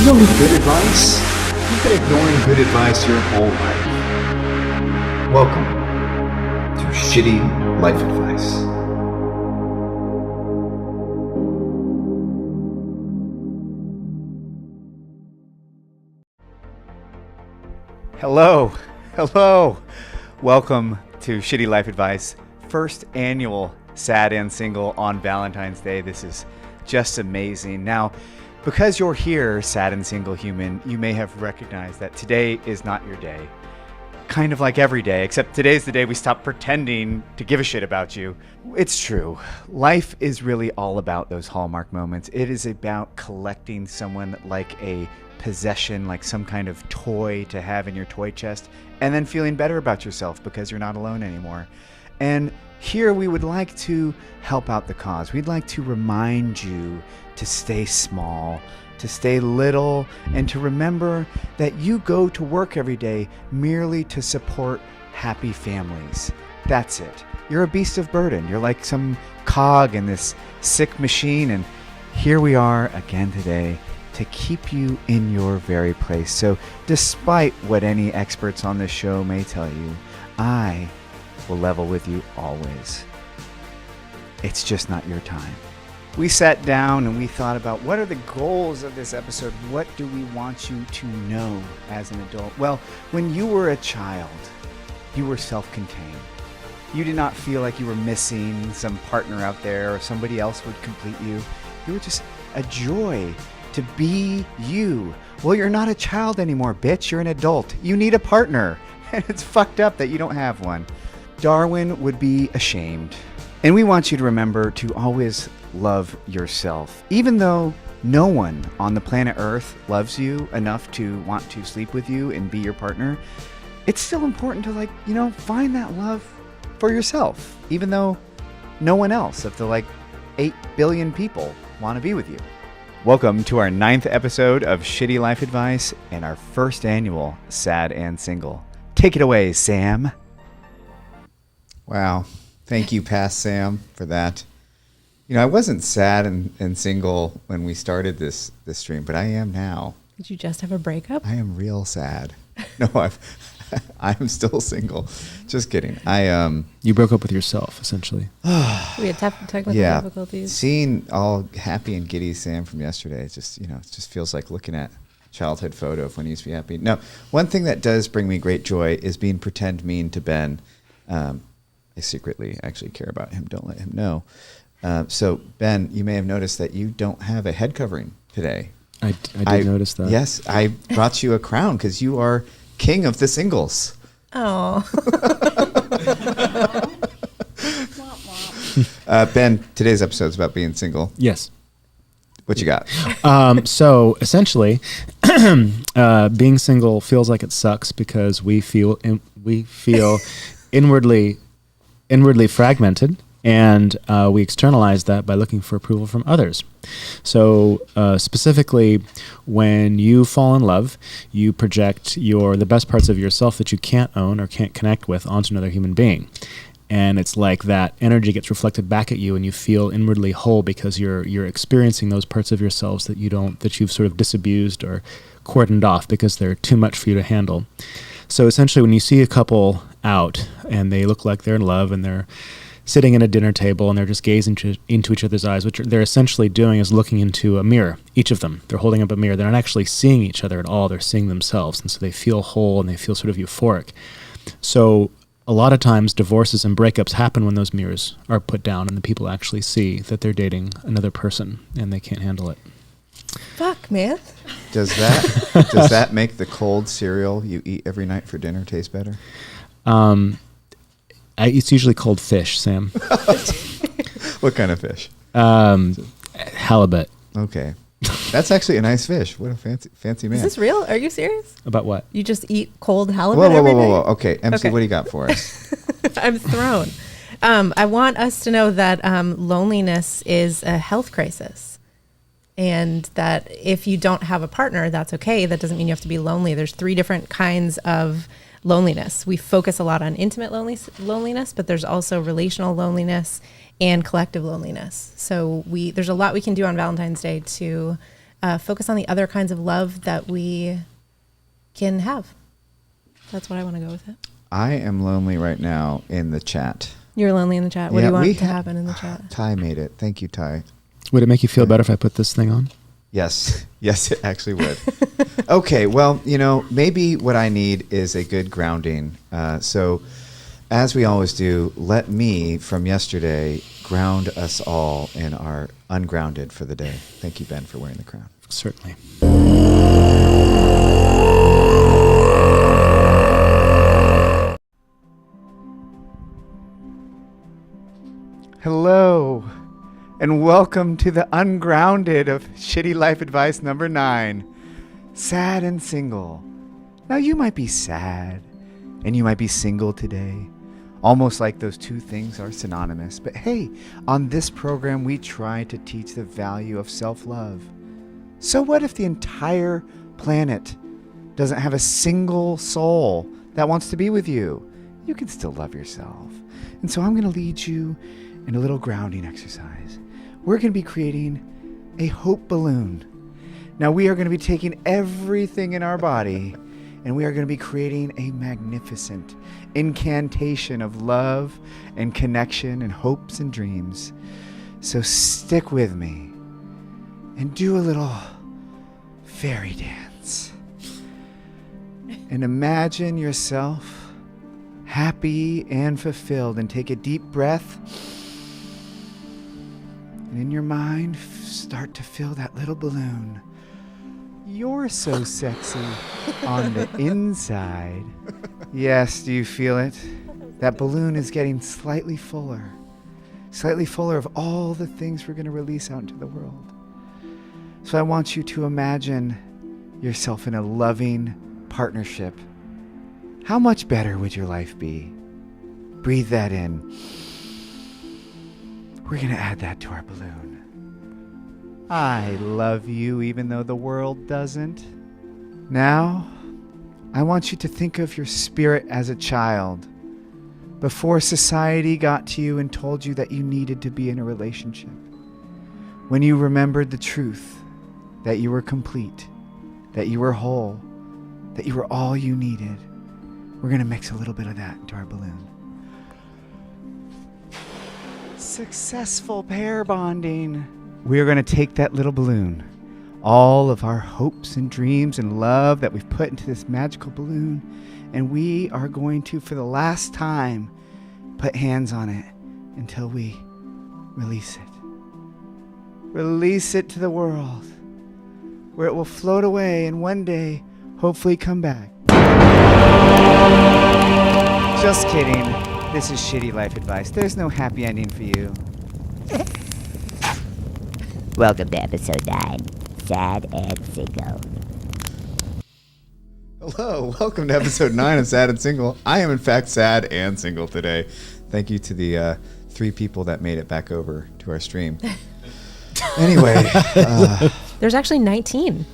You don't need good advice. You've been ignoring good advice your whole life. Welcome to Shitty Life Advice. Hello. Welcome to Shitty Life Advice, first annual Sad and Single on Valentine's Day. This is just amazing. Now, because you're here, sad and single human, you may have recognized that today is not your day. Kind of like every day, except today's the day we stop pretending to give a shit about you. It's true. Life is really all about those hallmark moments. It is about collecting someone like a possession, like some kind of toy to have in your toy chest, and then feeling better about yourself because you're not alone anymore. And here we would like to help out the cause. We'd like to remind you to stay small, to stay little, and to remember that you go to work every day merely to support happy families. That's it. You're a beast of burden. You're like some cog in this sick machine, and here we are again today to keep you in your very place. So despite what any experts on this show may tell you, I will level with you always. It's just not your time. We sat down and we thought about what are the goals of this episode? What do we want you to know as an adult? Well, when you were a child, you were self-contained. You did not feel like you were missing some partner out there or somebody else would complete you. You were just a joy to be you. Well, you're not a child anymore, bitch. You're an adult. You need a partner. And it's fucked up that you don't have one. Darwin would be ashamed. And we want you to remember to always love yourself. Even though no one on the planet Earth loves you enough to want to sleep with you and be your partner, it's still important to find that love for yourself. Even though no one else of the 8 billion people want to be with you. Welcome to our 9th episode of Shitty Life Advice and our first annual Sad and Single. Take it away, Sam. Wow. Thank you, past Sam, for that. You know, I wasn't sad and single when we started this stream, but I am now. Did you just have a breakup? I am real sad. No, I'm still single. Just kidding. You broke up with yourself, essentially. We had technical difficulties. Seeing all happy and giddy Sam from yesterday, it just feels like looking at a childhood photo of when he used to be happy. Now, one thing that does bring me great joy is being pretend mean to Ben. I secretly actually care about him. Don't let him know. So, Ben, you may have noticed that you don't have a head covering today. I did notice that. Yes, I brought you a crown because you are king of the singles. Oh. Ben, today's episode is about being single. Yes. What you got? So essentially, being single feels like it sucks because we feel inwardly fragmented, and we externalize that by looking for approval from others. So specifically, when you fall in love, you project the best parts of yourself that you can't own or can't connect with onto another human being. And it's like that energy gets reflected back at you, and you feel inwardly whole because you're experiencing those parts of yourselves that you've sort of disabused or cordoned off because they're too much for you to handle. So essentially, when you see a couple out and they look like they're in love and they're sitting at a dinner table and they're just gazing into each other's eyes, what they're essentially doing is looking into a mirror, each of them. They're holding up a mirror. They're not actually seeing each other at all. They're seeing themselves. And so they feel whole and they feel sort of euphoric. So a lot of times divorces and breakups happen when those mirrors are put down and the people actually see that they're dating another person and they can't handle it. Fuck, man. Does that make the cold cereal you eat every night for dinner taste better? It's usually cold fish, Sam. What kind of fish? Halibut. Okay. That's actually a nice fish. What a fancy man. Is this real? Are you serious? About what? You just eat cold halibut every night? Whoa. Okay, MC, what do you got for us? I'm thrown. I want us to know that loneliness is a health crisis. And that if you don't have a partner, that's okay. That doesn't mean you have to be lonely. There's 3 different kinds of loneliness. We focus a lot on intimate loneliness, but there's also relational loneliness and collective loneliness. So there's a lot we can do on Valentine's Day to focus on the other kinds of love that we can have. That's what I want to go with it. I am lonely right now in the chat. You're lonely in the chat. What do you want to happen in the chat? Ty made it. Thank you, Ty. Would it make you feel better if I put this thing on? Yes. Yes, it actually would. Okay, well, maybe what I need is a good grounding. So, as we always do, let me, from yesterday, ground us all in our ungrounded for the day. Thank you, Ben, for wearing the crown. Certainly. Hello, and welcome to the ungrounded of Shitty Life Advice number 9, Sad and Single. Now, you might be sad, and you might be single today, almost like those two things are synonymous. But hey, on this program, we try to teach the value of self-love. So what if the entire planet doesn't have a single soul that wants to be with you? You can still love yourself. And so I'm going to lead you in a little grounding exercise. We're going to be creating a hope balloon. Now, we are going to be taking everything in our body and we are going to be creating a magnificent incantation of love and connection and hopes and dreams. So stick with me and do a little fairy dance. And imagine yourself happy and fulfilled, and take a deep breath. And in your mind, start to fill that little balloon. You're so sexy on the inside. Yes, do you feel it? That balloon is getting slightly fuller of all the things we're going to release out into the world. So I want you to imagine yourself in a loving partnership. How much better would your life be? Breathe that in. We're going to add that to our balloon. I love you even though the world doesn't. Now, I want you to think of your spirit as a child before society got to you and told you that you needed to be in a relationship. When you remembered the truth that you were complete, that you were whole, that you were all you needed. We're going to mix a little bit of that into our balloon. Successful pair bonding. We are going to take that little balloon, all of our hopes and dreams and love that we've put into this magical balloon, and we are going to, for the last time, put hands on it until we release it. Release it to the world, where it will float away and one day, hopefully, come back. Just kidding. This is Shitty Life Advice. There's no happy ending for you. Welcome to episode 9, Sad and Single. Hello, welcome to episode 9 of Sad and Single. I am in fact sad and single today. Thank you to the 3 people that made it back over to our stream. Anyway. There's actually 19.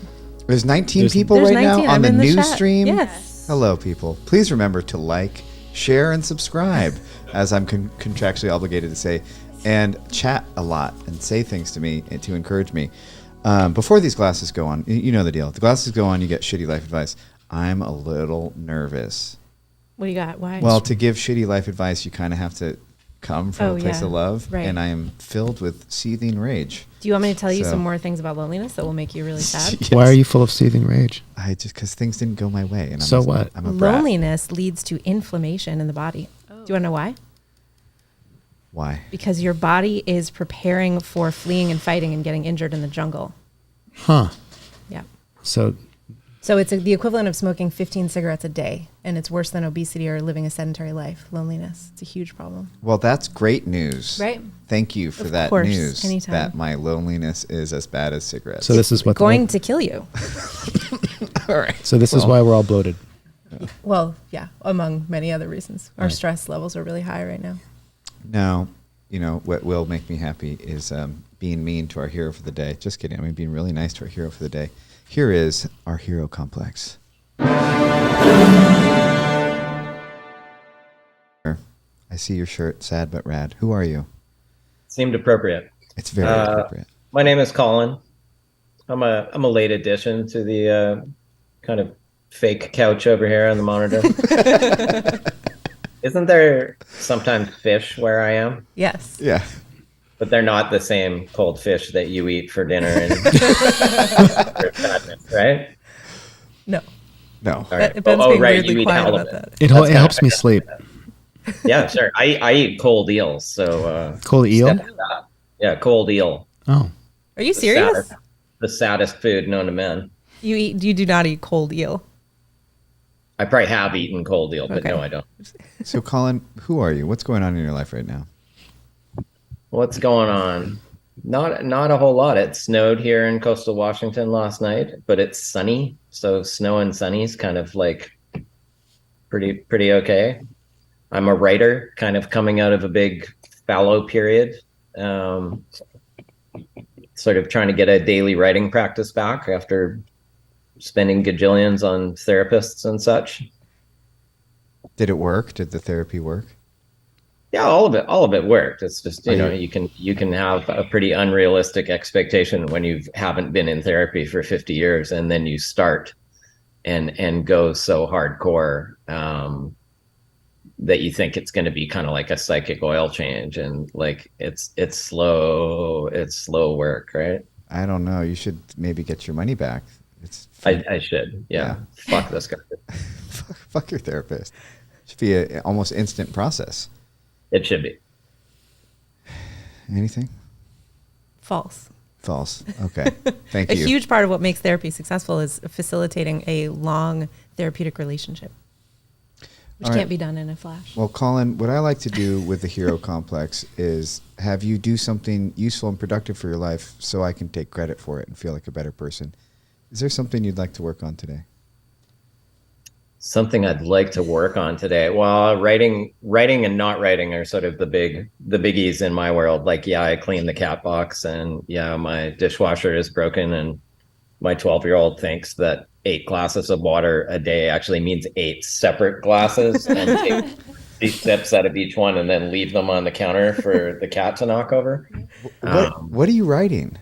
There's 19 people right 19. Now on the news stream? Yes. Hello, people. Please remember to like, share, and subscribe, as I'm contractually obligated to say, and chat a lot and say things to me and to encourage me. Before these glasses go on, you know the deal. The glasses go on, you get Shitty Life Advice. I'm a little nervous. What do you got? Why? Well, to give Shitty Life Advice, you kind of have to come from a place of love, right. And I am filled with seething rage. Do you want me to tell you some more things about loneliness that will make you really sad? Yes. Why are you full of seething rage? Because things didn't go my way. And so what? I'm a brat. Loneliness leads to inflammation in the body. Oh. Do you want to know why? Why? Because your body is preparing for fleeing and fighting and getting injured in the jungle. Huh. Yeah. So it's the equivalent of smoking 15 cigarettes a day, and it's worse than obesity or living a sedentary life. Loneliness. It's a huge problem. Well, that's great news. Right? Thank you for that course, news. anytime. That my loneliness is as bad as cigarettes. So this is what going to kill you. All right. So this is why we're all bloated. Well, yeah, among many other reasons. Our stress levels are really high right now. Now, what will make me happy is being mean to our hero for the day. Just kidding. I mean, being really nice to our hero for the day. Here is our hero complex. I see your shirt, sad but rad. Who are you? Seemed appropriate. It's very appropriate. My name is Colin. I'm a late addition to the kind of fake couch over here on the monitor. Isn't there sometimes fish where I am? Yes. Yeah. But they're not the same cold fish that you eat for dinner and sadness, right? No. No. All right. Ben's being right. weirdly You eat quiet about halibut. that. It helps me sleep. Yeah, sure. I eat cold eels. So Cold eel? step to that. Yeah, cold eel. Oh, Are you serious? The saddest food known to men. You do not eat cold eel. I probably have eaten cold eel, but Okay. no, I don't. So, Colin, who are you? What's going on in your life right now? What's going on? Not a whole lot. It snowed here in coastal Washington last night, but it's sunny. So snow and sunny is kind of like pretty okay. I'm a writer, kind of coming out of a big fallow period. Sort of trying to get a daily writing practice back after spending gajillions on therapists and such. Did it work? Did the therapy work? Yeah, all of it worked. It's just, you can have a pretty unrealistic expectation when you haven't been in therapy for 50 years and then you start and go so hardcore that you think it's going to be kind of like a psychic oil change, and like it's slow work, right? I don't know. You should maybe get your money back. I should. Yeah. Fuck this guy. Fuck your therapist. It should be an almost instant process. It should be. Anything? False. False. Okay. Thank A you. huge part of what makes therapy successful is facilitating a long therapeutic relationship, which All right. can't be done in a flash. Well, Colin, what I like to do with the hero complex is have you do something useful and productive for your life so I can take credit for it and feel like a better person. Is there something you'd like to work on today? Something I'd like to work on today. Well, writing and not writing are sort of the biggies in my world. Like, yeah, I clean the cat box, and yeah, my dishwasher is broken, and my 12-year-old thinks that 8 glasses of water a day actually means 8 separate glasses, and take 3 sips out of each one and then leave them on the counter for the cat to knock over. What are you writing?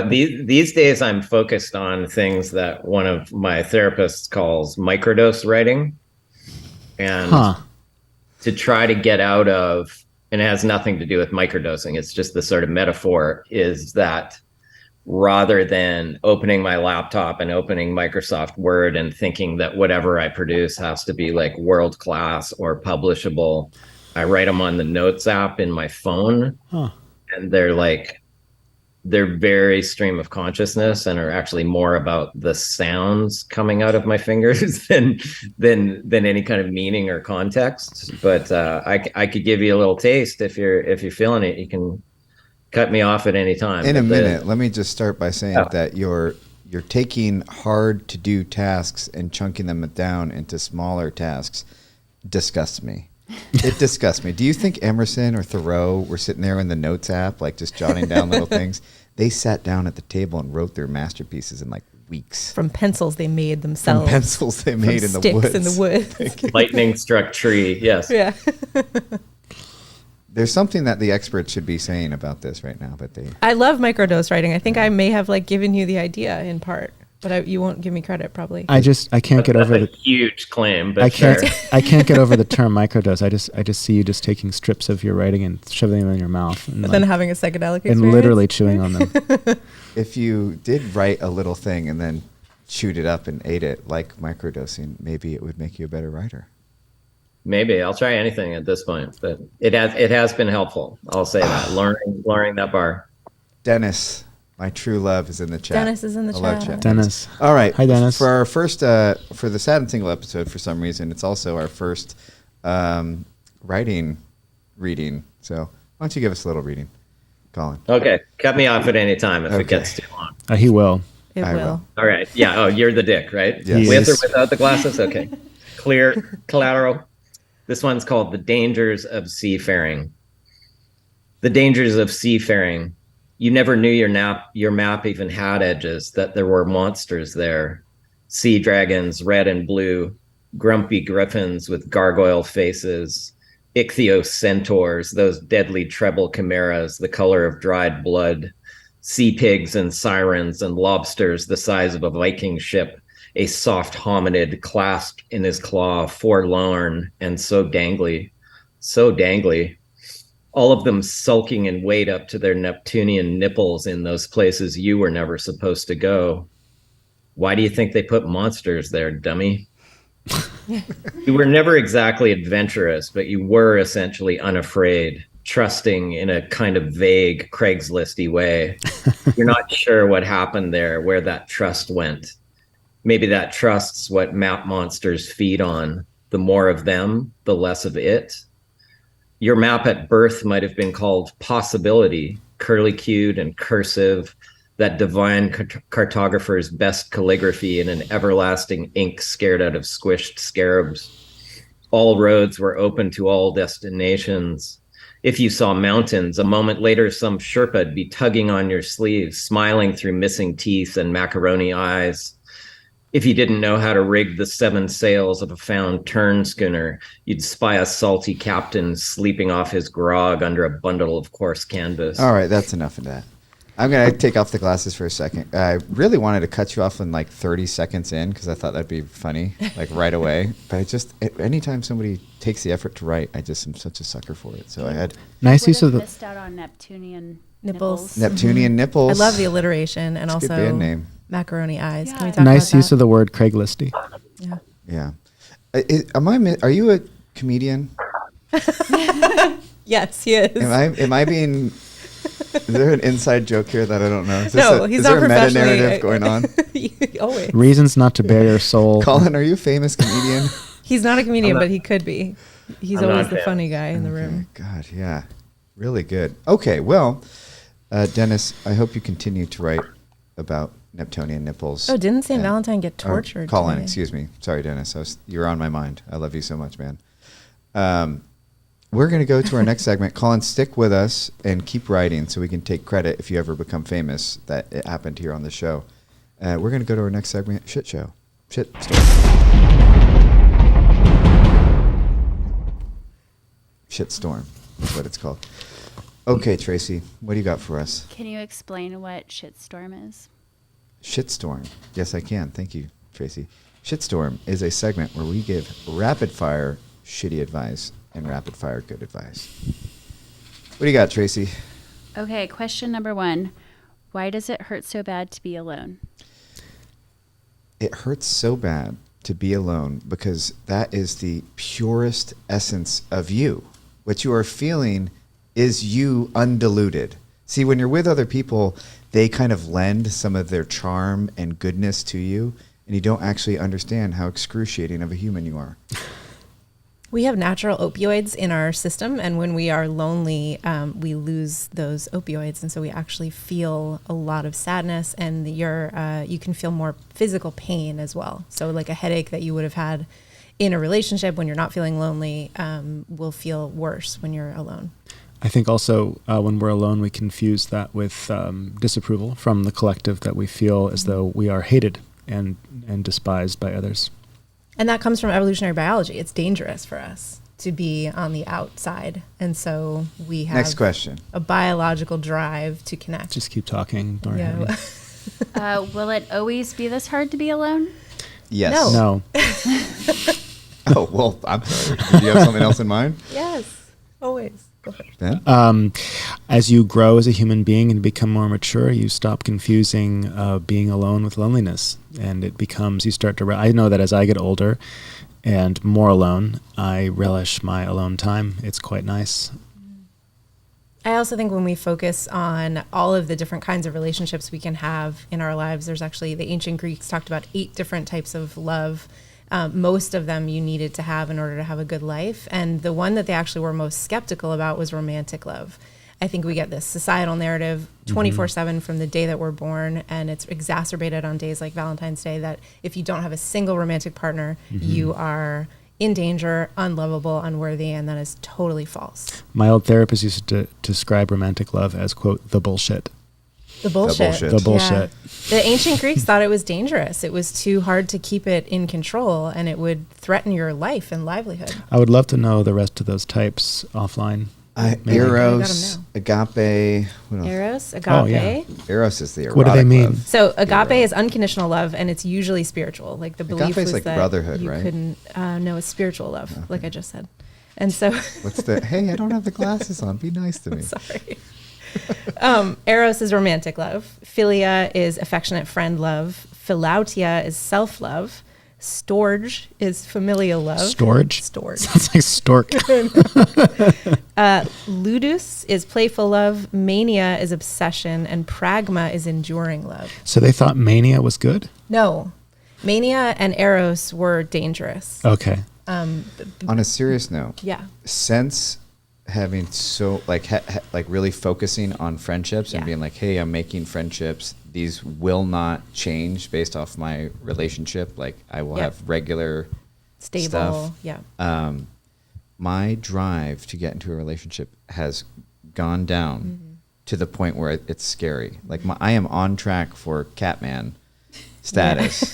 These days I'm focused on things that one of my therapists calls microdose writing, and to try to get out of, and it has nothing to do with microdosing. It's just the sort of metaphor is that rather than opening my laptop and opening Microsoft Word and thinking that whatever I produce has to be like world class or publishable, I write them on the Notes app in my phone, and they're very stream of consciousness and are actually more about the sounds coming out of my fingers than any kind of meaning or context. But I could give you a little taste if you're feeling it. You can cut me off at any time. In a minute, let me just start by saying that you're taking hard to do tasks and chunking them down into smaller tasks. Disgusts me. It disgusts me. Do you think Emerson or Thoreau were sitting there in the Notes app, like just jotting down little things? They sat down at the table and wrote their masterpieces in like weeks. From pencils they made themselves. From pencils they made in the woods. Sticks in the woods. Lightning struck tree. Yes. Yeah. There's something that the experts should be saying about this right now, but they. I love microdose writing. I think I may have like given you the idea in part, but you won't give me credit probably. I can't get over the huge claim, but I can't get over the term microdose. I just see you just taking strips of your writing and shoving them in your mouth, and then having a psychedelic experience. and literally chewing on them. If you did write a little thing and then chewed it up and ate it like microdosing, maybe it would make you a better writer. Maybe I'll try anything at this point, but it has been helpful. I'll say that lowering that bar. Dennis, my true love, is in the chat. Dennis is in the Hello, chat. Dennis. All right. Hi, Dennis. For our first, for the Sad and Single episode, for some reason, it's also our first writing reading. So why don't you give us a little reading, Colin? Okay, cut me off at any time if it gets too long. He will. It will. All right. Yeah. Oh, you're the dick, right? Yes. With or without the glasses? Okay. Clear collateral. This one's called The Dangers of Seafaring. The dangers of seafaring. You never knew your map even had edges, that there were monsters there. Sea dragons, red and blue, grumpy griffins with gargoyle faces, ichthyocentaurs, those deadly treble chimeras, the color of dried blood, sea pigs and sirens and lobsters the size of a Viking ship, a soft hominid clasped in his claw, forlorn and so dangly, so dangly. All of them sulking in wait up to their Neptunian nipples in those places you were never supposed to go. Why do you think they put monsters there, dummy? You were never exactly adventurous, but you were essentially unafraid, trusting in a kind of vague Craigslisty way. You're not sure what happened there, where that trust went. Maybe that trust's what map monsters feed on. The more of them, the less of it. Your map at birth might have been called Possibility, curly-cued and cursive, that divine cartographer's best calligraphy in an everlasting ink scared out of squished scarabs. All roads were open to all destinations. If you saw mountains, a moment later some Sherpa'd be tugging on your sleeve, smiling through missing teeth and macaroni eyes. If you didn't know how to rig the 7 sails of a found turn schooner, you'd spy a salty captain sleeping off his grog under a bundle of coarse canvas. All right, that's enough of that. I'm going to take off the glasses for a second. I really wanted to cut you off in like 30 seconds in because I thought that'd be funny, like right away. But anytime somebody takes the effort to write, I just am such a sucker for it. So I had nice use of the missed out on Neptunian Nipples. Neptunian nipples. I love the alliteration and It's a also good band name. macaroni eyes. Yeah. Can we talk nice about use that? of the word Craigslisty. Yeah. Yeah. Are you a comedian? Yes, he is. Am I being? Is there an inside joke here that I don't know? No, he's is not there a meta professionally- narrative going on? Always. Reasons not to bare your soul. Colin, are you a famous comedian? He's not a comedian, but he could be. He's I'm always not the famous. funny guy in the room. God, yeah. Really good. Okay, well, Dennis, I hope you continue to write about Neptunian nipples. Oh, didn't St. And- Valentine get or tortured? Colin, today? excuse me. Sorry, Dennis. You're on my mind. I love you so much, man. We're going to go to our next segment. Colin, stick with us and keep writing so we can take credit if you ever become famous that it happened here on the show. We're going to go to our next segment, Shit Show. Shit Storm. Shitstorm is what it's called. Okay, Tracy, what do you got for us? Can you explain what shitstorm is? Shitstorm. Yes, I can. Thank you, Tracy. Shitstorm is a segment where we give rapid fire shitty advice and rapid fire good advice. What do you got, Tracy? Okay, question number 1. Why does it hurt so bad to be alone? It hurts so bad to be alone because that is the purest essence of you. What you are feeling is you undiluted. See, when you're with other people, they kind of lend some of their charm and goodness to you, and you don't actually understand how excruciating of a human you are. We have natural opioids in our system, and when we are lonely, we lose those opioids, and so we actually feel a lot of sadness, and you can feel more physical pain as well. So, like a headache that you would have had in a relationship when you're not feeling lonely will feel worse when you're alone. I think also when we're alone, we confuse that with disapproval from the collective, that we feel as though we are hated and despised by others. And that comes from evolutionary biology. It's dangerous for us to be on the outside. And so we have Next question. a biological drive to connect. Just keep talking. Don't hurt me. Will it always be this hard to be alone? Yes. No. No. Oh, well, I'm sorry. Did you have something else in mind? Yes, always. Go for it. Ben? As you grow as a human being and become more mature, you stop confusing being alone with loneliness. And it becomes, you start to, I know that as I get older and more alone, I relish my alone time. It's quite nice. I also think when we focus on all of the different kinds of relationships we can have in our lives, there's actually, the ancient Greeks talked about 8 different types of love. Most of them you needed to have in order to have a good life. And the one that they actually were most skeptical about was romantic love. I think we get this societal narrative 24/7 from the day that we're born, and it's exacerbated on days like Valentine's Day, that if you don't have a single romantic partner, you are in danger, unlovable, unworthy, and that is totally false. My old therapist used to describe romantic love as, quote, the bullshit. The bullshit. bullshit. The bullshit. Yeah. The ancient Greeks thought it was dangerous. It was too hard to keep it in control, and it would threaten your life and livelihood. I would love to know the rest of those types offline. Eros, now. agape. What else? Eros, agape. Oh, yeah. Eros is the erotic What do they mean? love. So agape is unconditional love, and it's usually spiritual. Like the belief Agape is was like that brotherhood, you right? couldn't. No, it's spiritual love, like I just said. And so, What's the? Hey, I don't have the glasses on. Be nice to me. sorry. Eros is romantic love. Philia is affectionate friend love. Philautia is self love. Storge is familial love. Storage? Storge. Sounds like stork. Ludus is playful love. Mania is obsession, and pragma is enduring love. So they thought mania was good? No, mania and eros were dangerous. Okay. On a serious note, Yeah. since having so like like really focusing on friendships and Yeah. being like, hey, I'm making friendships. These will not change based off my relationship. Like I will Yep. have regular Stable. stuff. Yeah. My drive to get into a relationship has gone down to the point where it's scary. Like I am on track for Catman status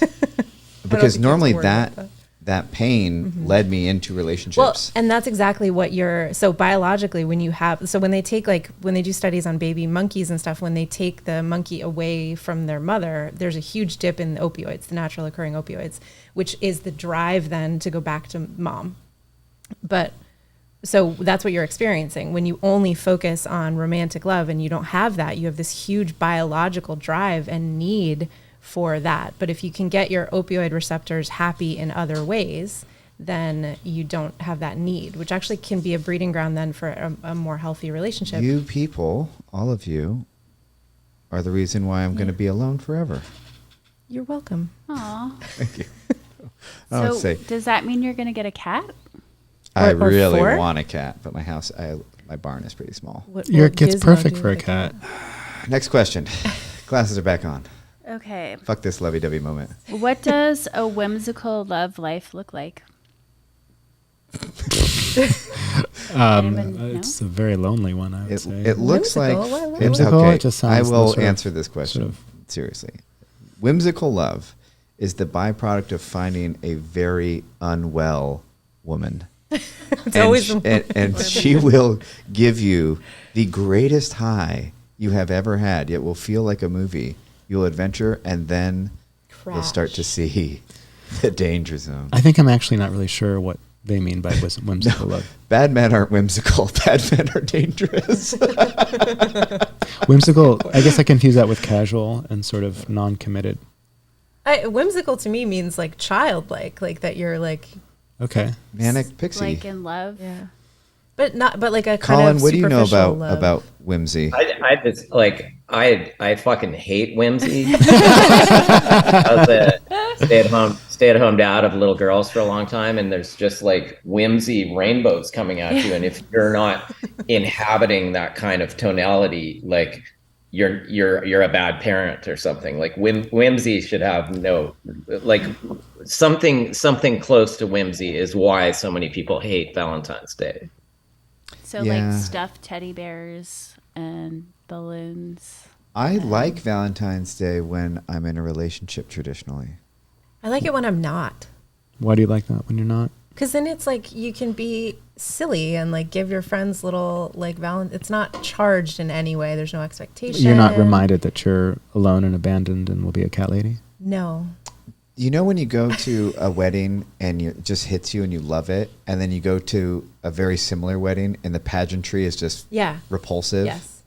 because think you normally have to worry about that pain led me into Well, relationships. and that's exactly what so biologically when they do studies on baby monkeys and stuff, when they take the monkey away from their mother, there's a huge dip in the opioids, the natural occurring opioids, which is the drive then to go back to mom. But so that's what you're experiencing when you only focus on romantic love and you don't have that. You have this huge biological drive and need for that. But if you can get your opioid receptors happy in other ways, then you don't have that need, which actually can be a breeding ground then for a more healthy relationship. You people, all of you, are the reason why I'm going to be alone forever. You're welcome. Aw. Thank you. I would So say does that mean you're going to get a cat? I Or really four? want a cat, but my barn is pretty small. Your What kid's Gizmo perfect do for a with cat. Next question. Glasses are back on. Okay. Fuck this lovey-dovey moment. What does a whimsical love life look like? Anyone know? It's a very lonely one, I would say. It looks like Whimsical? What? Whimsical? Okay, It just I sounds will sort of- answer this question sort of- seriously. Whimsical love is the byproduct of finding a very unwell woman. It's always and she will give you the greatest high you have ever had. It will feel like a movie. You'll adventure, and then you'll start to see the danger zone. I think I'm actually not really sure what they mean by whimsical love. Bad men aren't whimsical. Bad men are dangerous. Whimsical, I guess I confuse that with casual and sort of non-committed. Whimsical to me means like childlike, like that you're like, Okay. Manic pixie. Like in love? yeah, but like a kind Colin, of what do you know superficial love. about whimsy? I just like I fucking hate whimsy. I was a stay-at-home dad of little girls for a long time, and there's just like whimsy rainbows coming at you, and if you're not inhabiting that kind of tonality, like you're a bad parent or something. Like whimsy should have no, like something close to whimsy is why so many people hate Valentine's Day. So Yeah. like stuffed teddy bears and balloons. I like Valentine's Day when I'm in a relationship traditionally. I like it when I'm not. Why do you like that when you're not? Because then it's like you can be silly and like give your friends little like it's not charged in any way. There's no expectation. You're not reminded that you're alone and abandoned and will be a cat lady? No. You know when you go to a wedding and it just hits you and you love it, and then you go to a very similar wedding and the pageantry is just Yeah. repulsive? Yes.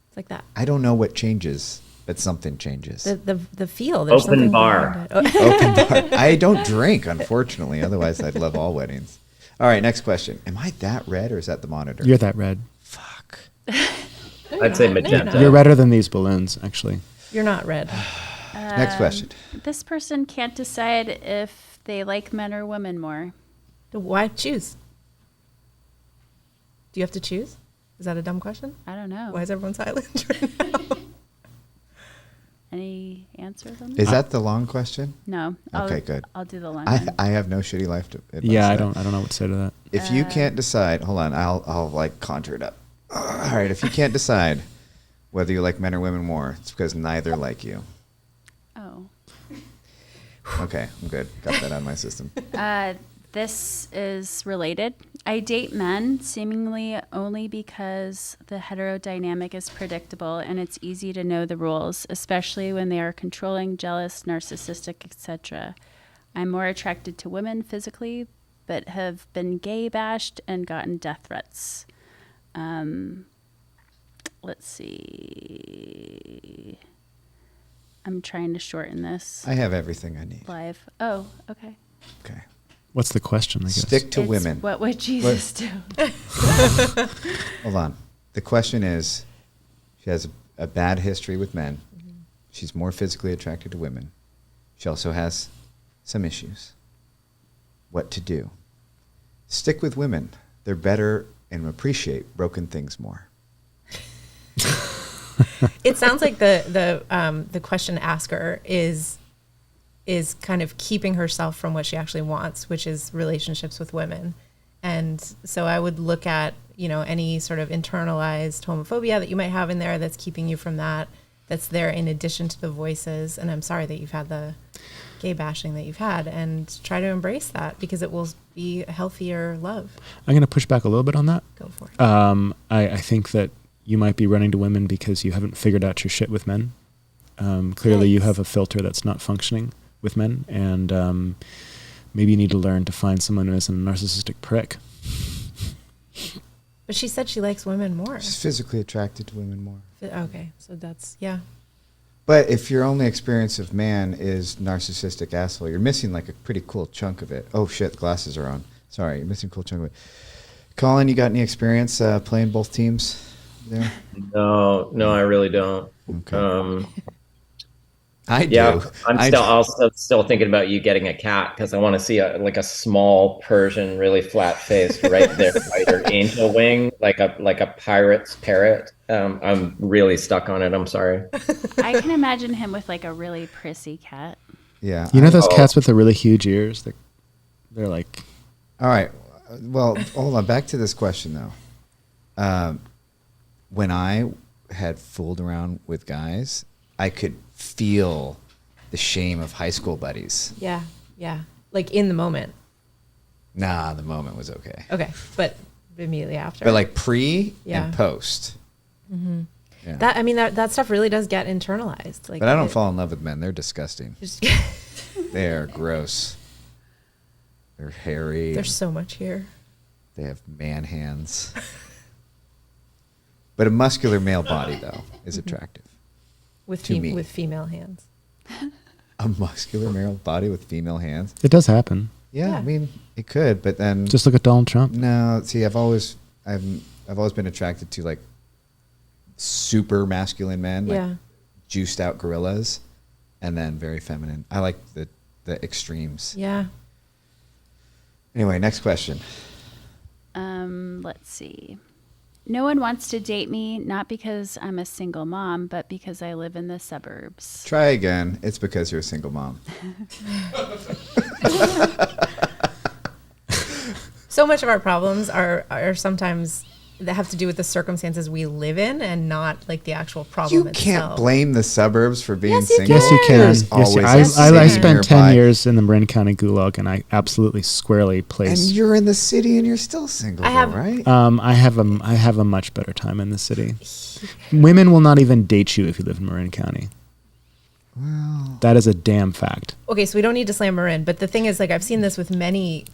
It's like that. I don't know what changes, but something changes. The feel. There's Open something bar. behind it. Open bar. I don't drink, unfortunately. Otherwise, I'd love all weddings. All right, next question. Am I that red or is that the monitor? You're that red. Fuck. I'd say No, you're magenta. not. You're redder than these balloons, actually. You're not red. Next question. This person can't decide if they like men or women more. Why choose? Do you have to choose? Is that a dumb question? I don't know. Why is everyone silent right now? Any answers on that? Is that the long question? No. Okay, good. I'll do the long one. I have no shitty life to advice. Yeah, I to that. don't know what to say to that. If you can't decide, hold on, I'll like conjure it up. All right, if you can't decide whether you like men or women more, it's because neither like you. Oh. Okay, I'm good. Got that out of my system. This is related. I date men seemingly only because the heterodynamic is predictable and it's easy to know the rules, especially when they are controlling, jealous, narcissistic, etc. I'm more attracted to women physically, but have been gay bashed and gotten death threats. Let's see. I'm trying to shorten this I have everything I need. live. Oh, okay. Okay. What's the question, I guess? Stick to It's women. What would Jesus do? Hold on. The question is, she has a bad history with men. She's more physically attracted to women. She also has some issues. What to do? Stick with women. They're better and appreciate broken things more. It sounds like the question asker is kind of keeping herself from what she actually wants, which is relationships with women. And so I would look at, any sort of internalized homophobia that you might have in there that's keeping you from that, that's there in addition to the voices. And I'm sorry that you've had the gay bashing that you've had, and try to embrace that because it will be a healthier love. I'm going to push back a little bit on that. Go for it. I think that you might be running to women because you haven't figured out your shit with men. Clearly, you have a filter that's not functioning with men, and maybe you need to learn to find someone who isn't a narcissistic prick. But she said she likes women more. She's physically attracted to women more. Okay, so that's, yeah. But if your only experience of man is narcissistic asshole, you're missing like a pretty cool chunk of it. Oh shit, glasses are on. Sorry, you're missing a cool chunk of it. Colin, you got any experience playing both teams there? No, I really don't. Okay. I do. Yeah, I'm still thinking about you getting a cat because I want to see a small Persian, really flat faced right there by your angel wing, like a pirate's parrot. I'm really stuck on it. I'm sorry. I can imagine him with like a really prissy cat. Yeah. You know those cats with the really huge ears? They're like... All right. Well, hold on. Back to this question, though. When I had fooled around with guys, I could feel the shame of high school buddies. Yeah, yeah. Like in the moment. Nah, the moment was okay. Okay, but immediately after. But like pre Yeah. and post. Mm-hmm. Yeah. That stuff really does get internalized. Like, But I don't fall in love with men. They're disgusting. Just They're gross. They're hairy. There's so much here. They have man hands. But a muscular male body, though, is attractive. With To me. with female hands. A muscular male body with female hands? It does happen. Yeah, Yeah. I mean, it could, but then... Just look at Donald Trump. No, see, I've always been attracted to, like, super masculine men, like Yeah. juiced out gorillas, and then very feminine. I like the extremes. Yeah. Anyway, next question. Let's see. No one wants to date me, not because I'm a single mom, but because I live in the suburbs. Try again. It's because you're a single mom. So much of our problems are sometimes that have to do with the circumstances we live in and not like the actual problem You itself. can't blame the suburbs for being Yes, you single. Yes, you can. There's Yes, always a I city spent 10 nearby. years in the Marin County Gulag, and I absolutely squarely And place. you're in the city and you're still single, I have- though, right? I have a much better time in the city. Women will not even date you if you live in Marin County. Well, That is a damn fact. Okay, so we don't need to slam her in, but the thing is, like, I've seen this with many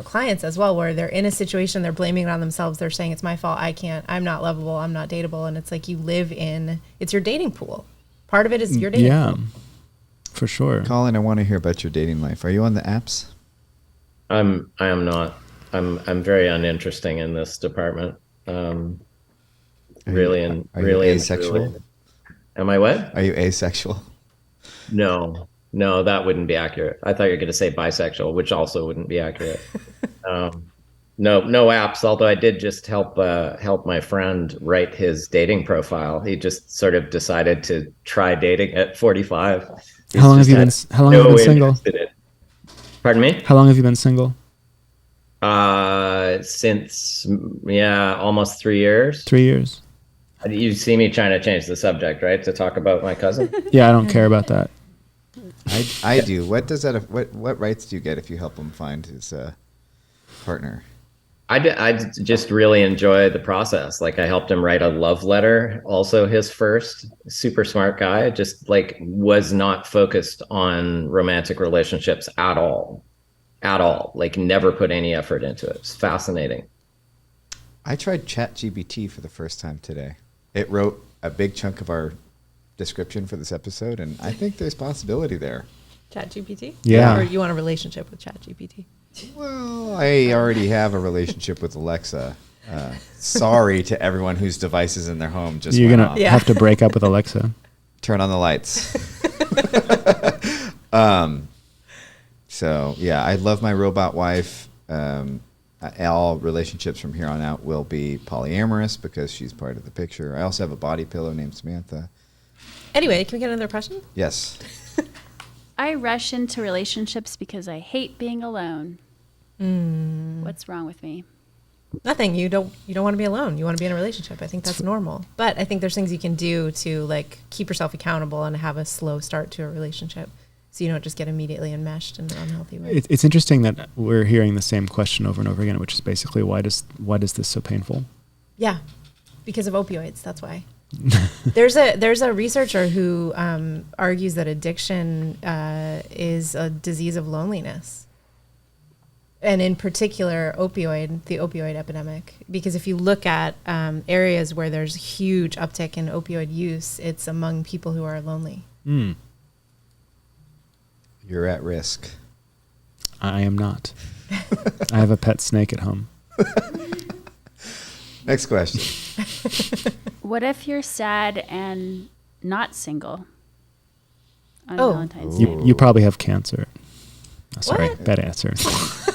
clients as well, where they're in a situation, they're blaming it on themselves, they're saying it's my fault, I'm not lovable, I'm not dateable, and it's like you live in, it's your dating pool. Part of it is your dating Yeah, pool. for sure. Colin, I want to hear about your dating life. Are you on the apps? I am not. I'm very uninteresting in this department. Really and Are you really asexual? Really. Am I what? Are you asexual? No, that wouldn't be accurate. I thought you were going to say bisexual, which also wouldn't be accurate. No apps. Although I did just help my friend write his dating profile. He just sort of decided to try dating at 45. How long have you been single? interest in it. Pardon me? How long have you been single? Since almost 3 years. 3 years. You see me trying to change the subject, right? To talk about my cousin. Yeah, I don't care about that. I do. What does that? What rights do you get if you help him find his partner? I just really enjoy the process. Like I helped him write a love letter, also his first. Super smart guy, just like was not focused on romantic relationships at all. At all. Like never put any effort into it. It's fascinating. I tried ChatGPT for the first time today. It wrote a big chunk of our description for this episode, and I think there's possibility there. ChatGPT? Yeah. Or you want a relationship with ChatGPT? Well, I already have a relationship with Alexa. Sorry to everyone whose devices in their home just You're went going off. to have to break up with Alexa. Turn on the lights. So, yeah, I love my robot wife. All relationships from here on out will be polyamorous because she's part of the picture. I also have a body pillow named Samantha. Anyway, can we get another question? Yes. I rush into relationships because I hate being alone. What's wrong with me? Nothing. You don't want to be alone. You want to be in a relationship. I think that's normal. But I think there's things you can do to like keep yourself accountable and have a slow start to a relationship, so you don't just get immediately enmeshed in an unhealthy way. It's interesting that we're hearing the same question over and over again, which is basically why is this so painful? Yeah, because of opioids. That's why. There's a researcher who argues that addiction is a disease of loneliness. And in particular, the opioid epidemic. Because if you look at areas where there's huge uptick in opioid use, it's among people who are lonely. You're at risk. I am not. I have a pet snake at home. Next question. What if you're sad and not single on Oh. Valentine's Day? You probably have cancer. Oh, sorry, What? bad answer.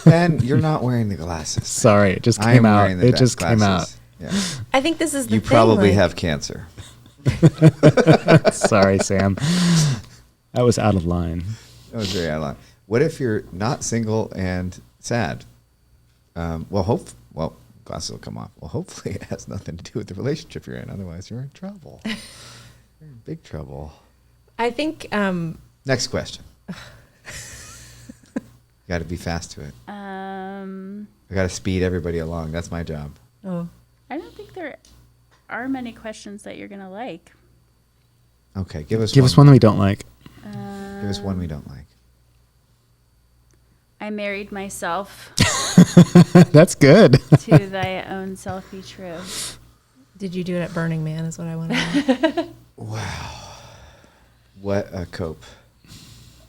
Ben, you're not wearing the glasses. Sorry, it just I came am out. wearing the It just came out. glasses. Yeah. I think this is the You thing, probably like- have cancer. Sorry, Sam. That was out of line. That was very out of line. What if you're not single and sad? Well, glasses will come off. Well, hopefully it has nothing to do with the relationship you're in. Otherwise, you're in trouble. You're in big trouble. I think Next question. Got to be fast to it. I got to speed everybody along. That's my job. oh, I don't think there are many questions that you're going to like. Okay, give us Give us one that we don't like. Give us one we don't like. I married myself. That's good. To thy own self be true. did you do it at Burning Man is what I want to know. What a cope.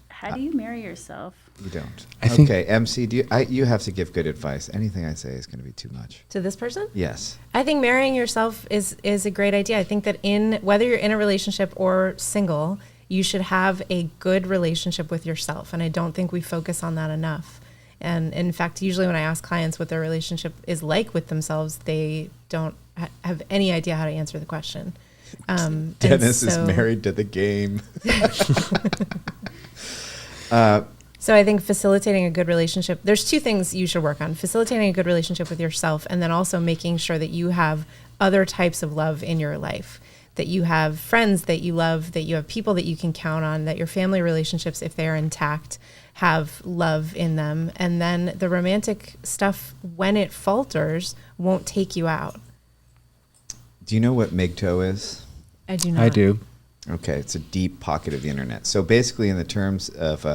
How do you marry yourself? You don't. I think- Okay, MC, you have to give good advice. Anything I say is going to be too much. To this person? Yes. I think marrying yourself is a great idea. I think that whether you're in a relationship or single, you should have a good relationship with yourself. And I don't think we focus on that enough. And in fact, usually when I ask clients what their relationship is like with themselves, they don't have any idea how to answer the question. Dennis is married to the game. So I think facilitating a good relationship, there's two things you should work on. Facilitating a good relationship with yourself, and then also making sure that you have other types of love in your life, that you have friends that you love, that you have people that you can count on, that your family relationships, if they're intact, have love in them. And then the romantic stuff, when it falters, won't take you out. Do you know what MGTOW is? I do not. I do. Okay, it's a deep pocket of the internet. So basically, in the terms of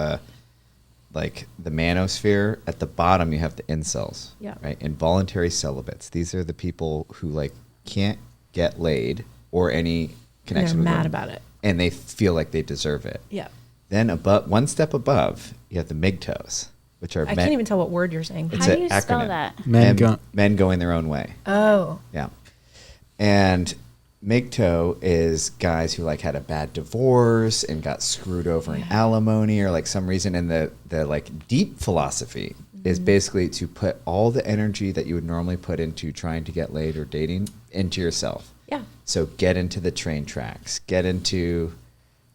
like the manosphere, at the bottom you have the incels, Yeah. right? Involuntary celibates. These are the people who like can't get laid or any And they're connection with mad women, about it. and they feel like they deserve it. Yeah. Then one step above, you have the MGTOWs, which are I can't even tell what word you're saying. It's How an do you spell acronym. that? Men going their own way. Oh. Yeah. And MGTOW is guys who like had a bad divorce and got screwed over in alimony or like some reason. And the like deep philosophy is basically to put all the energy that you would normally put into trying to get laid or dating into yourself. Yeah. So get into the train tracks, get into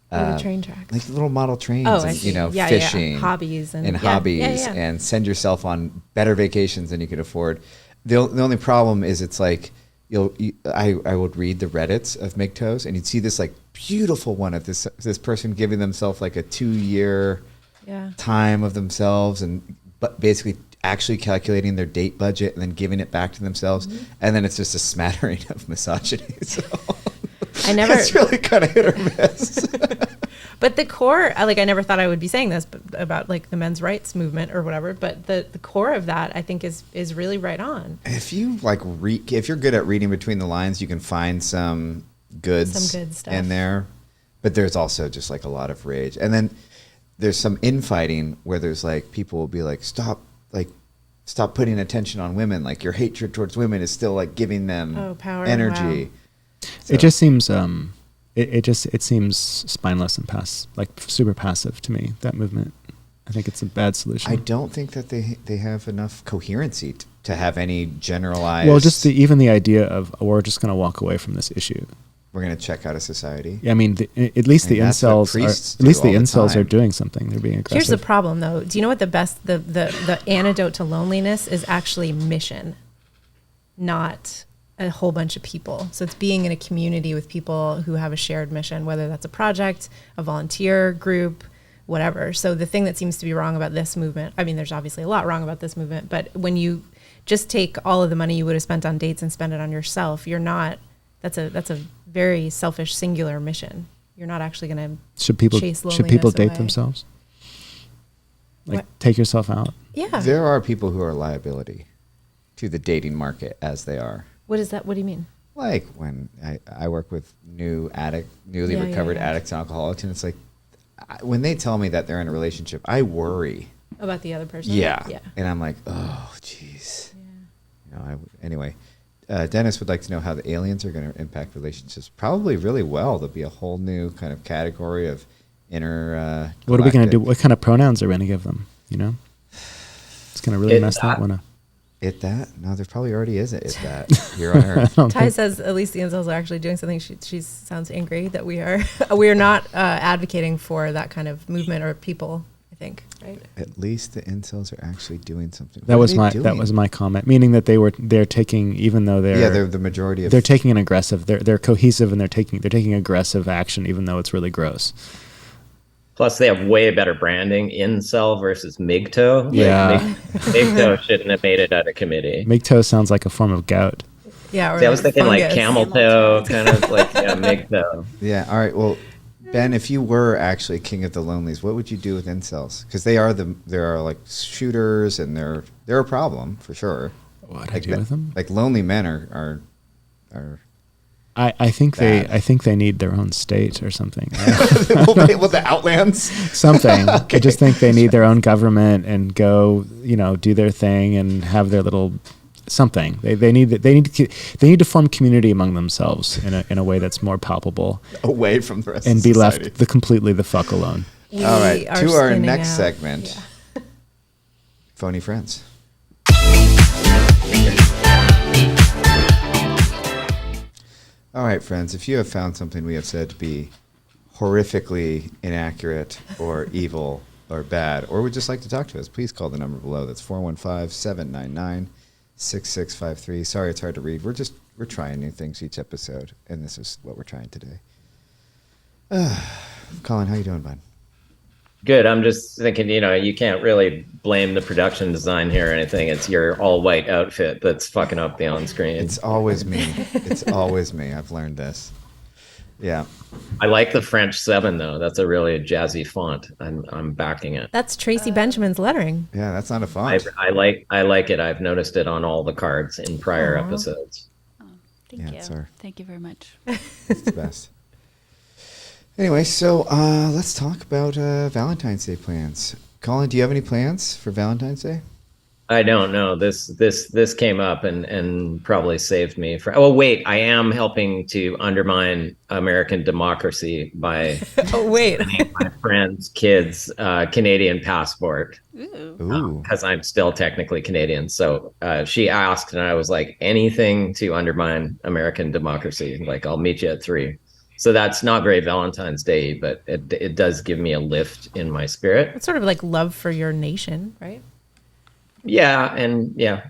What are the train tracks? like little model trains Oh, I and, see. Yeah, Yeah. fishing. Hobbies and- yeah, hobbies yeah. and send yourself on better vacations than you could afford. The only problem is it's like I would read the Reddits of MGTOWs and you'd see this like beautiful one of this person giving themselves like a 2-year Yeah. time of themselves and but basically actually calculating their date budget and then giving it back to themselves, and then it's just a smattering of misogyny. So I never. it's really kind of hit or miss. But the core, I never thought I would be saying this about like the men's rights movement or whatever. But the core of that, I think, is really right on. If you if you're good at reading between the lines, you can find some good stuff in there. But there's also just like a lot of rage, and then there's some infighting where there's like people will be like, stop putting attention on women. Like your hatred towards women is still like giving them power, energy. wow. It just seems it seems spineless and super passive to me, that movement. I think it's a bad solution. I don't think that they have enough coherency to have any generalized. Well, just even the idea of we're just going to walk away from this issue. We're going to check out of society. Yeah, I mean, at least the incels are doing something. They're being aggressive. Here's the problem, though. Do you know what the antidote to loneliness is? Actually mission, not a whole bunch of people. So it's being in a community with people who have a shared mission, whether that's a project, a volunteer group, whatever. So the thing that seems to be wrong about this movement, I mean, there's obviously a lot wrong about this movement, but when you just take all of the money you would have spent on dates and spend it on yourself, that's a very selfish, singular mission. You're not actually going to chase loneliness should people date away. themselves? Take yourself out? Yeah. There are people who are a liability to the dating market as they are. What is that? What do you mean? Like when I work with newly recovered addicts and alcoholics, and it's like when they tell me that they're in a relationship, I worry about the other person. Yeah. And I'm like, oh, jeez. Yeah. Anyway, Dennis would like to know how the aliens are going to impact relationships. Probably really well. There'll be a whole new kind of category of inner. What are we going to do? What kind of pronouns are we going to give them? You know, it's going to really mess that one up. No, there probably already is it that here on Earth. Ty says at least the incels are actually doing something. She sounds angry that we are not advocating for that kind of movement or people. I think, right? At least the incels are actually doing something. That was my comment, meaning that they're taking, even though they're the majority of, they're taking an aggressive. They're cohesive and they're taking aggressive action, even though it's really gross. Plus, they have way better branding, incel versus MGTOW. Yeah. MGTOW shouldn't have made it out of committee. MGTOW sounds like a form of gout. Yeah. I was thinking fungus. Like camel toe, kind of like MGTOW. Yeah. All right. Well, Ben, if you were actually king of the lonelies, what would you do with incels? Because they are like shooters, and they're a problem for sure. What I do with them? Like lonely men are. I think they need their own state or something. With the Outlands? Something. Okay. I just think they need their own government and go, do their thing and have their little something. They need to form community among themselves in a way that's more palpable, away from the rest and of be society. left completely the fuck alone. All right, to our next segment. Yeah. Phony friends. All right, friends, if you have found something we have said to be horrifically inaccurate or evil or bad, or would just like to talk to us, please call the number below. That's 415-799-6653. Sorry, it's hard to read. We're trying new things each episode, and this is what we're trying today. Colin, how you doing, bud? Good. I'm just thinking, you can't really blame the production design here or anything. It's your all-white outfit that's fucking up the on-screen. It's always me. It's always me. I've learned this. Yeah. I like the French 7, though. That's a really jazzy font. I'm backing it. That's Tracy Benjamin's lettering. Yeah, that's not a font. I like it. I've noticed it on all the cards in prior episodes. Oh, thank you. Thank you very much. It's the best. Anyway, so let's talk about Valentine's Day plans. Colin, do you have any plans for Valentine's Day? I don't know. This came up and probably saved me. Oh wait, I am helping to undermine American democracy by my friend's kid's Canadian passport. Ooh. Because I'm still technically Canadian. So she asked, and I was like, anything to undermine American democracy. Like, I'll meet you at 3. So that's not very Valentine's Day, but it does give me a lift in my spirit. It's sort of like love for your nation, right? Yeah, and yeah.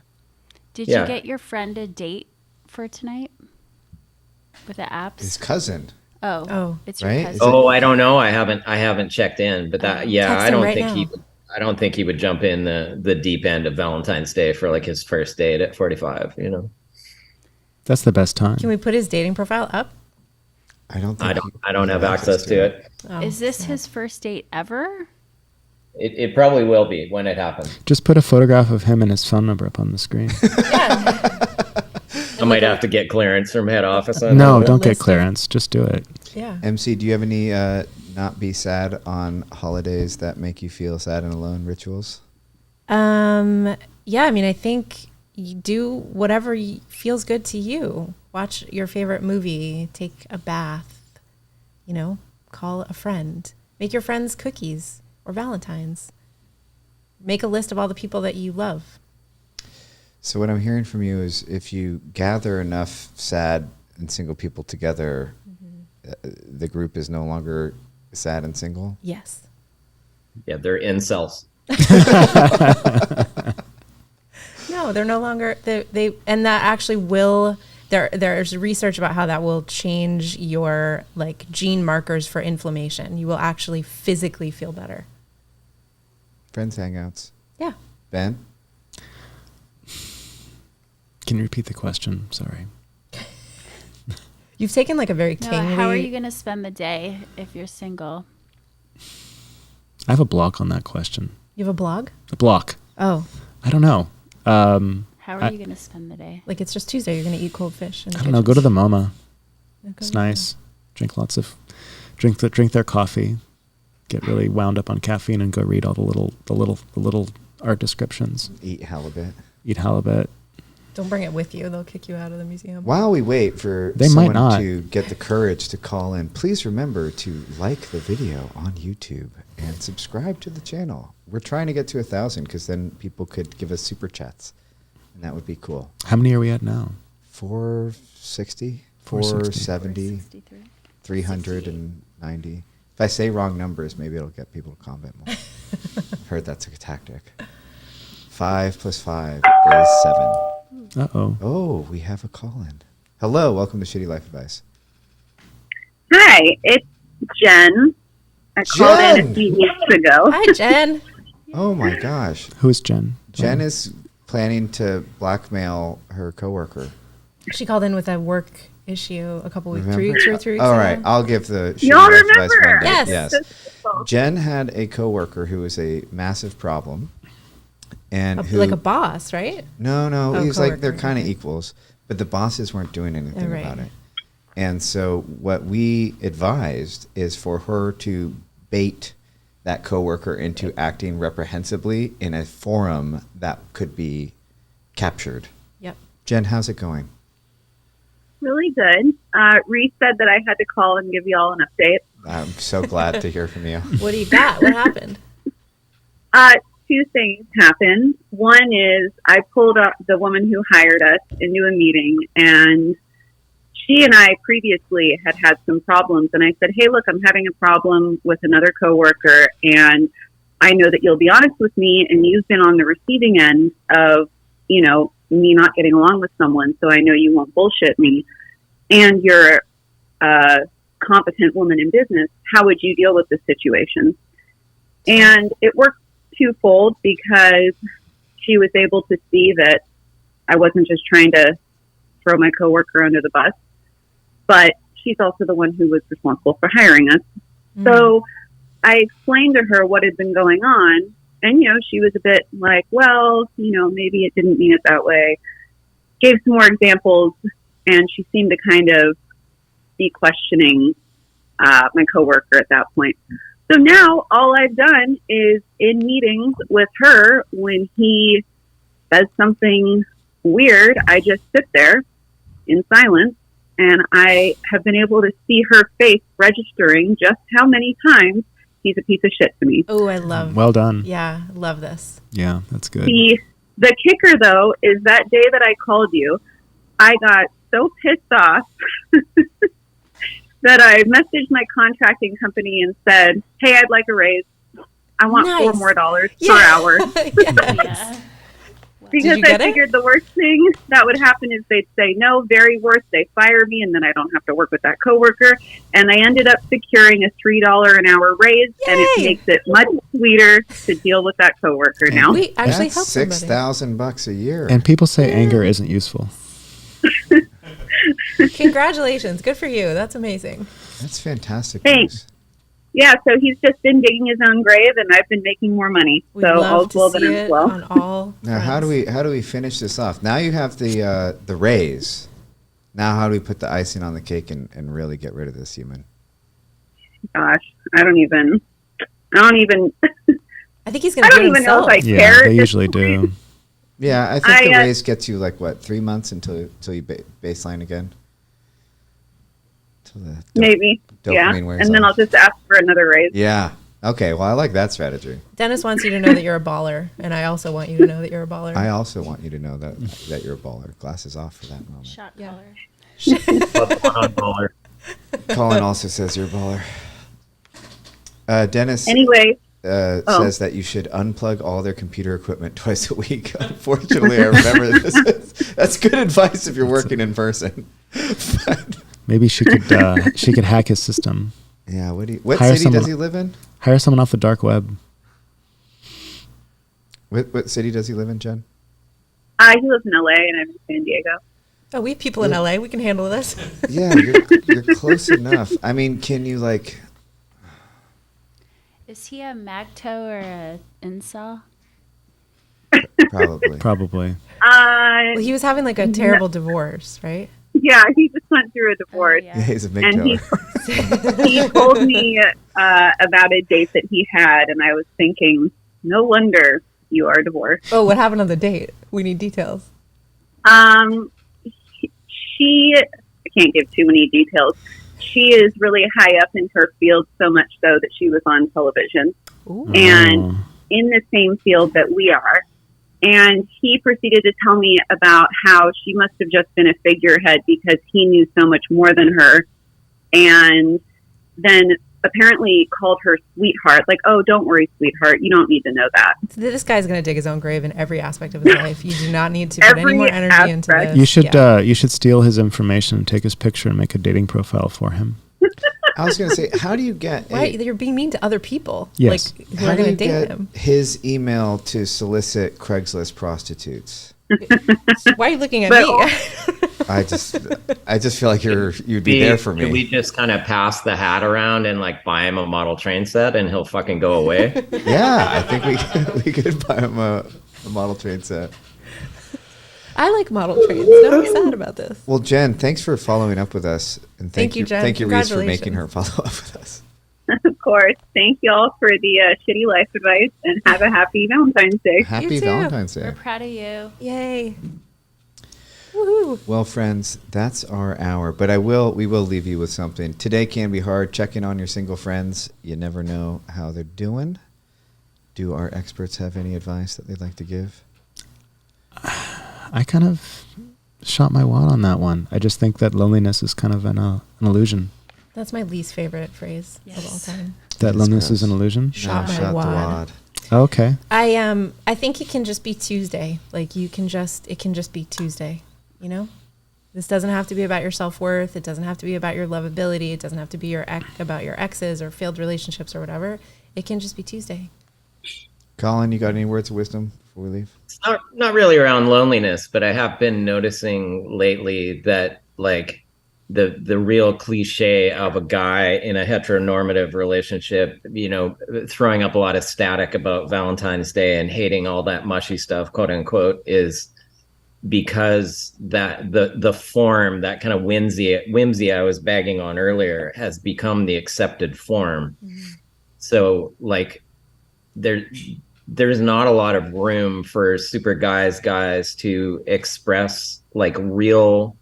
Did you get your friend a date for tonight with the apps? His cousin. Oh, it's your right? cousin. Oh, I don't know. I haven't checked in, but that I don't think he would. I don't think he would jump in the deep end of Valentine's Day for like his first date at 45. That's the best time. Can we put his dating profile up? I don't have access to it. Oh, Is this his first date ever? It probably will be when it happens. Just put a photograph of him and his phone number up on the screen. I might have to get clearance from head office. No, don't get clearance. Just do it. Yeah. MC, do you have any not be sad on holidays that make you feel sad and alone rituals? Yeah, I mean, I think you do whatever feels good to you. Watch your favorite movie, take a bath, call a friend, make your friends cookies or Valentine's. Make a list of all the people that you love. So what I'm hearing from you is if you gather enough sad and single people together, the group is no longer sad and single? Yes. Yeah, they're incels. No, they're no longer, they and that actually will, there's research about how that will change your gene markers for inflammation. You will actually physically feel better. Friends hangouts. Yeah. Ben? Can you repeat the question? Sorry. You've taken a very kingly... How are you going to spend the day if you're single? I have a block on that question. You have a blog? A block. Oh. I don't know. How are you going to spend the day? It's just Tuesday. You're going to eat cold fish. I don't know. Go to the MoMA. It's nice. Drink lots of... Drink their coffee. Get really wound up on caffeine and go read all the little art descriptions. Eat halibut. Don't bring it with you. They'll kick you out of the museum. While we wait for someone to get the courage to call in, please remember to like the video on YouTube and subscribe to the channel. We're trying to get to 1,000 because then people could give us super chats, and that would be cool. How many are we at now? 460, 470, 390. If I say wrong numbers, maybe it'll get people to comment more. I've heard that's a tactic. 5 plus 5 is 7. Uh-oh. Oh, we have a call-in. Hello, welcome to Shitty Life Advice. Hi, it's Jen. I called in a few weeks ago. Hi, Jen. Oh my gosh. Who is Jen? Jen is planning to blackmail her coworker. She called in with a work issue a couple weeks, Remember? 2 or 3 weeks All ago. right, I'll give the Shitty Y'all Life Advice remember? rundown. Yes. Jen had a coworker who was a massive problem. And who, like a boss, right? No, Oh, he's coworker. they're kind of equals, but the bosses weren't doing anything Right. about it. And so what we advised is for her to bait that coworker into acting reprehensibly in a forum that could be captured. Yep. Jen, how's it going? Really good. Reese said that I had to call and give you all an update. I'm so glad to hear from you. What do you got? What happened? Two things happened. One is I pulled up the woman who hired us into a meeting, and she and I previously had some problems. And I said, hey, look, I'm having a problem with another coworker, and I know that you'll be honest with me, and you've been on the receiving end of, me not getting along with someone, so I know you won't bullshit me. And you're a competent woman in business. How would you deal with this situation? And it worked twofold, because she was able to see that I wasn't just trying to throw my coworker under the bus, but she's also the one who was responsible for hiring us. So I explained to her what had been going on, and she was a bit like, well, maybe it didn't mean it that way. Gave some more examples, and she seemed to kind of be questioning my coworker at that point. So now all I've done is in meetings with her, when he says something weird, I just sit there in silence, and I have been able to see her face registering just how many times he's a piece of shit to me. Oh, I love. Well done. Yeah, love this. Yeah, that's good. The kicker, though, is that day that I called you, I got so pissed off that I messaged my contracting company and said, hey, I'd like a raise. I want $4 more per hour. Yes. Yeah. Because you I get it? figured the worst thing that would happen is they'd say no, very worst, they fire me, and then I don't have to work with that coworker. And I ended up securing a $3 an hour raise, and it Yay! makes it much sweeter to deal with that coworker now. We actually That's help somebody. $6,000 a year. And people say anger isn't useful. Congratulations. Good for you. That's amazing. That's fantastic. Thanks. news. Yeah, so he's just been digging his own grave, and I've been making more money. We'd So love all's to well see that ends it well. on all Now, how do we finish this off? Now you have the raise. Now, how do we put the icing on the cake and really get rid of this human? Gosh, I don't even. I think he's I going to don't do it even know himself. if I Yeah, care. they at usually this point. do. Yeah, I think the I, raise gets you like what, 3 months until you baseline again. Till the Maybe. Yeah, dopamine wears and then off. I'll just ask for another raise. Yeah. Okay. Well, I like that strategy. Dennis wants you to know that you're a baller, and I also want you to know that you're a baller. I also want you to know that you're a baller. Glasses off for that moment. Shot Yeah. caller. Colin also says you're a baller. Dennis Anyway, says that you should unplug all their computer equipment twice a week. Unfortunately, I remember this. That's good advice if you're working in person. Maybe she could hack his system. Yeah. What Hire city does someone- he live in? Hire someone off the dark web. What city does he live in, Jen? he lives in LA, and I'm in San Diego. Oh, we have people in LA. We can handle this. Yeah, you're close enough. I mean, can you like? Is he a Magto or a incel? Probably. Probably. Well, he was having like a terrible divorce, right? Yeah, he just went through a divorce. Yeah, he's a big And killer. He told me about a date that he had, and I was thinking, no wonder you are divorced. Oh, what happened on the date? We need details. She, I can't give too many details. She is really high up in her field, so much so that she was on television Ooh. and in the same field that we are. And he proceeded to tell me about how she must have just been a figurehead because he knew so much more than her. And then apparently called her sweetheart. Like, oh, don't worry, sweetheart. You don't need to know that. This guy's going to dig his own grave in every aspect of his life. You do not need to put any Every more energy into aspect. this. You should steal his information and take his picture and make a dating profile for him. I was going to say, how do you get? Right, you're being mean to other people. Yes. Like, who How are do going you to date get him. his email to solicit Craigslist prostitutes? Why are you looking at But me? I just feel like you'd be there for me. Could we just kind of pass the hat around and like buy him a model train set and he'll fucking go away? Yeah, I think we could buy him a model train set. I like model trains. Don't be sad about this. Well, Jen, thanks for following up with us, and Thank you, Jen. Thank you, Reese, for Congratulations. making her follow up with us. Of course. Thank you all for the shitty life advice, and have a happy Valentine's Day. Happy too. Valentine's We're Day. proud of you. Yay. Woohoo. Well, friends, that's our hour. But we will leave you with something. Today can be hard. Check in on your single friends. You never know how they're doing. Do our experts have any advice that they'd like to give? I kind of shot my wad on that one. I just think that loneliness is kind of an illusion. That's my least favorite phrase of all time. That loneliness is an gross. illusion? Shot No, my the wad. Okay. I think it can just be Tuesday. Like it can just be Tuesday, you know? This doesn't have to be about your self-worth. It doesn't have to be about your lovability. It doesn't have to be about your exes or failed relationships or whatever. It can just be Tuesday. Colin, you got any words of wisdom before we leave? It's not really around loneliness, but I have been noticing lately that like the real cliche of a guy in a heteronormative relationship, you know, throwing up a lot of static about Valentine's Day and hating all that mushy stuff, quote unquote, is because that the form, that kind of whimsy I was bagging on earlier, has become the accepted form. Mm-hmm. So like there's not a lot of room for super guys to express like real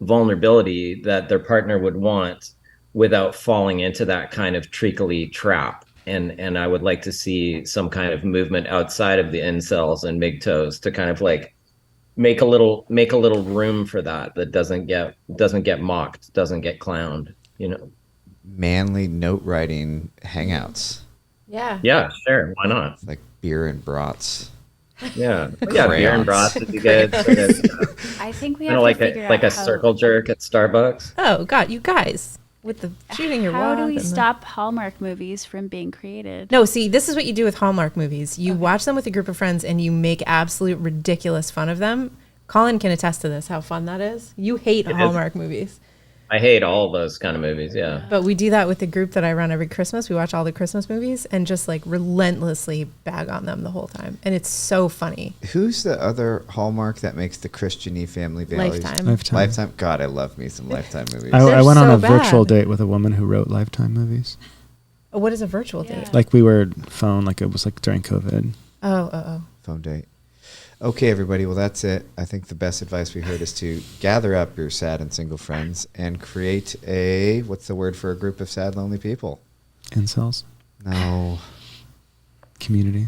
vulnerability that their partner would want without falling into that kind of treacly trap. And I would like to see some kind of movement outside of the incels and MGTOWs to kind of like make a little room for that doesn't get mocked, doesn't get clowned, you know. Manly note writing hangouts. Yeah. Yeah, sure. Why not? Like beer and brats. Yeah, yeah, beer and broth would be good. I think we Kind have of like to figure a out circle jerk at Starbucks. Oh God, you guys with the shooting your how wad. do we and the- stop Hallmark movies from being created? No, see, this is what you do with Hallmark movies. You watch them with a group of friends and you make absolute ridiculous fun of them. Colin can attest to this, how fun that is. You hate Hallmark movies. I hate all those kind of movies. Yeah. But we do that with the group that I run every Christmas. We watch all the Christmas movies and just like relentlessly bag on them the whole time. And it's so funny. Who's the other Hallmark that makes the Christian-y family values? Lifetime. Lifetime. God, I love me some Lifetime movies. I They're went on so a virtual bad. date with a woman who wrote Lifetime movies. Oh, what is a virtual date? Like we were phone, like it was like during COVID. Oh. Phone date. Okay, everybody. Well, that's it. I think the best advice we heard is to gather up your sad and single friends and create a, what's the word for a group of sad, lonely people? Incels, No. community,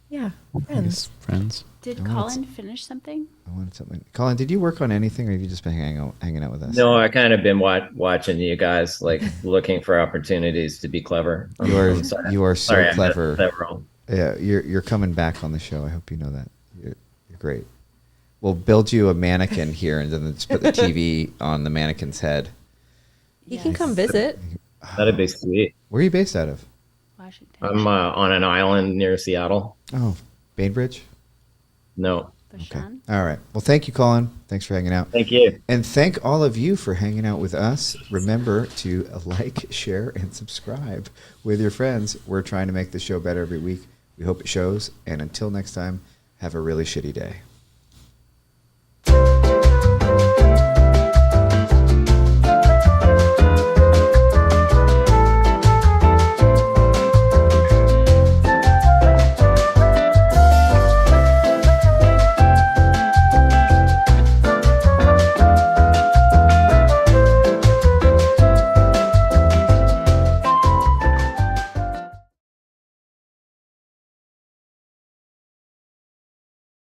Yeah, I friends. guess friends. Did No, Colin finish something? I wanted something. Colin, did you work on anything or have you just been hanging out with us? No, I kind of been watching you guys, like looking for opportunities to be clever. I'm sorry. You are so Sorry, I missed clever. several. Yeah, you're coming back on the show. I hope you know that. You're great. We'll build you a mannequin here and then just put the TV on the mannequin's head. You can come visit. That'd be sweet. Where are you based out of? Washington. I'm on an island near Seattle. Oh, Bainbridge? No, Okay. All right. Well, thank you, Colin. Thanks for hanging out. thank you. And thank all of you for hanging out with us. Remember to like, share, and subscribe with your friends. We're trying to make the show better every week. We hope it shows. And until next time, have a really shitty day.